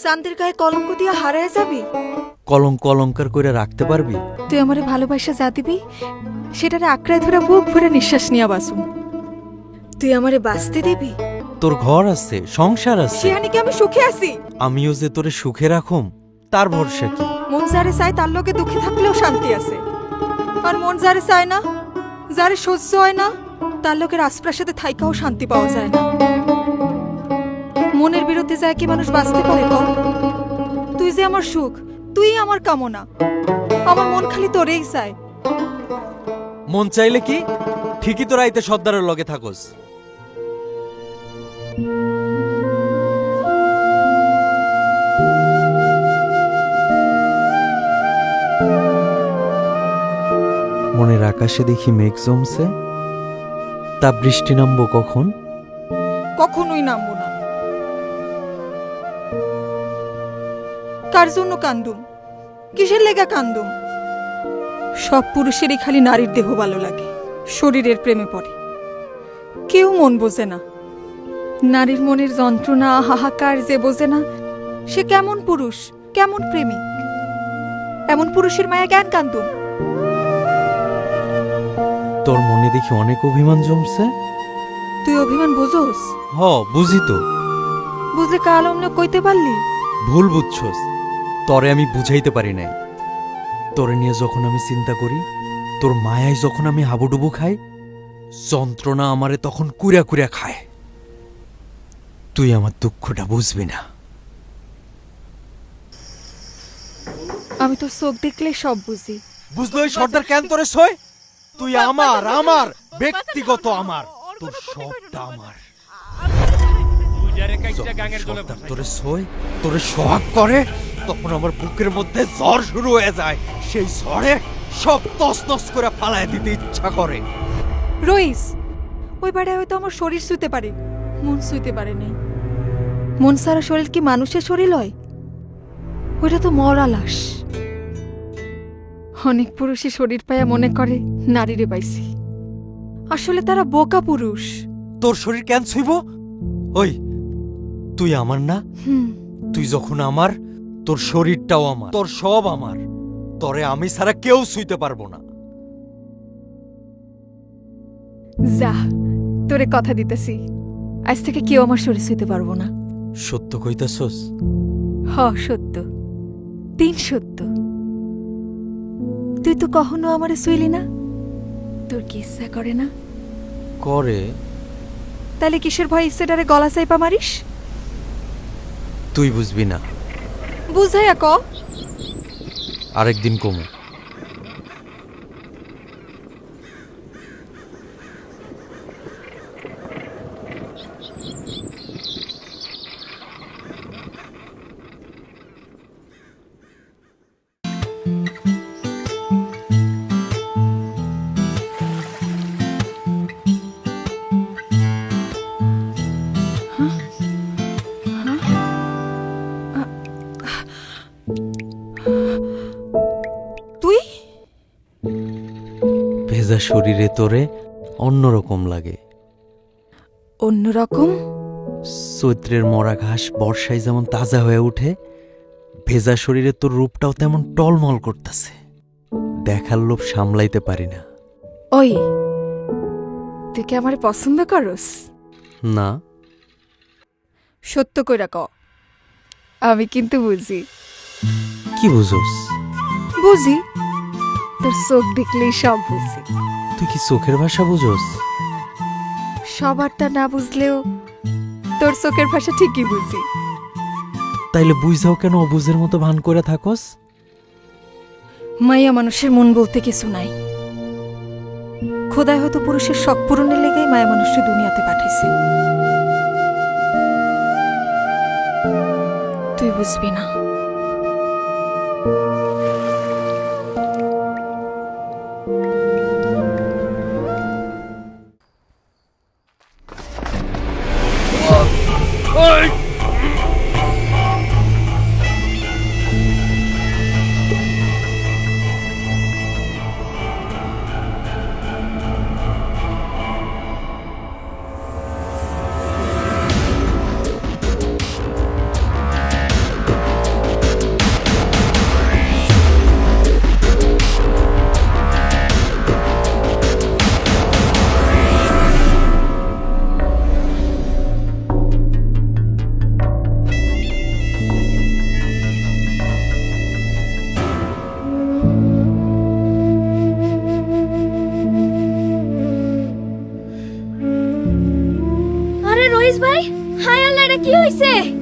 চাঁদের গায়ে কলঙ্ক দিয়া হারায় যাবি? কলঙ্ক অলঙ্কার করে রাখতে পারবি? তুই আমারে ভালোবাসা যা দিবি সেটারে আঁকড়ায় ধরে বুক ভরে নিঃশ্বাস নিয়া বাসুম। তুই আমারে বাঁচতে দিবি? তোর ঘর আছে, সংসার আছে, সেখানে কি আমি সুখে আছি? আমিও যে তোরে সুখে রাখুম তার ভরসা কি? মন যারে চায় তার লোকে দুঃখে থাকলেও শান্তি আছে, আর মন যারে চায় না, যারে সহ্য হয় না, তার লোকের আশপাশে থাইকাও শান্তি পাওয়া যায় না। মনের বিরুদ্ধে যায় কি মানুষ বাঁচতে পারে কর? তুই যে আমার সুখ, তুই আমার কামনা, আমার মন খালি তোরেই চায়। মন চাইলে কি ঠিকই তো রাইতে সর্দারের লগে থাকোস। মনের আকাশে দেখি মেঘ জমছে, তা বৃষ্টি নামবো কখন? কখনোই নামবো না। কার জন্য কান্দুম? কিসের লেগা কান্দুম? সব পুরুষেরই খালি নারীর দেহ ভালো লাগে, শরীরের প্রেমে পড়ে। কেউ মন বোঝে না। নারীর মনের যন্ত্রণা হাহাকার যে বোঝে না, সে কেমন পুরুষ, কেমন প্রেমিক? এমন পুরুষের মায়া জ্ঞান কান্দুম। তোর মনে দেখি অনেক অভিমান জমছে। তুই অভিমান বোঝোস? হ, বুঝি তো। বুঝলে কাল অন্য কইতে পারলি? ভুল বুঝছস, তরে আমি বুঝাইতে পারি নাই। তোরে নিয়ে যখন আমি চিন্তা করি, তোর মায়ায় যখন আমি হাবুডুবু খাই, যন্ত্রণা আমারে তখন কুড়া কুড়া খায়। তুই আমার দুঃখটা বুঝবি না। আমি তোর চোখ দেখলে সব বুঝি। বুঝলো ওই সর্দার কেন তোরে সই? তুই আমার, আমার ব্যক্তিগত, আমার, তোর সবটা আমার। সর্দার তোরে সই, তোরে সোহাগ করে, তখন আমার বুকের মধ্যে ঝড় শুরু হয়ে যায়। সেই ঝড়ে সব তছনছ করে ফালায় দিতে ইচ্ছা করে। রইস, ওই বাড়ি হয়তো আমার শরীর শুইতে পারে, মন শুইতে পারে নাই। মন সারা শরীর কি মানুষের শরীর হয়? ওইটা তো মরা লাশ। অনেক পুরুষই শরীর পায়া মনে করে নারীরে পাইছি, আসলে তারা বোকা পুরুষ। তোর শরীর কেন ছুইব? ওই তুই আমার না? তুই যখন আমার, তোর শরীরটাও আমার, তোর সব আমার। তরে আমি ছাড়া কেউ ছুঁইতে পারবো না। যা, তোরে কথা দিতেছি, আজ থেকে কেউ আমার শরীর শুইতে পারবো না। সত্য কইতাছস? হ, সত্য, তিন সত্য। তুই তো কখনো আমারে শুইলি না, তোর কি ইচ্ছা করে না? করে। তাহলে কিসের ভয় ইচ্ছেটারে গলা চাইপা মারিস? তুই বুঝবি না। বুঝাইয়া ক। আরেকদিন কমু। তুই ভেজা শরীরে তোরে অন্যরকম লাগে। অন্যরকম? চৈত্রের মরা ঘাস বর্ষায় যেমন তাজা হয়ে উঠে, ভেজা শরীরে তোর রূপটাও তেমন টলমল করতেছে। দেখার লোভ সামলাইতে পারি না। ওই, তুই কি আমারে পছন্দ করস? না। সত্য কইরা ক। আমি কিন্তু বুঝি। কি বুঝোস? বুঝি, তোর চোখ দেখলেই সব বুঝি। তুই কি চোখের ভাষা বুঝোস? সবারটা না বুঝলেও তোর চোখের ভাষা ঠিকই বুঝি। তাইলে বুঝাও কেন অবুঝের মতো ভান করে থাকস? মাইয়া মানুষের মন বলতে কিছু নাই। খোদাই হয়তো পুরুষের শখ পূরণের লেগেই মায়া মানুষকে দুনিয়াতে পাঠাইছে। তুই বুঝবি না। রহিস ভাই, হায় আল্লাহ, এটা কি হইছে?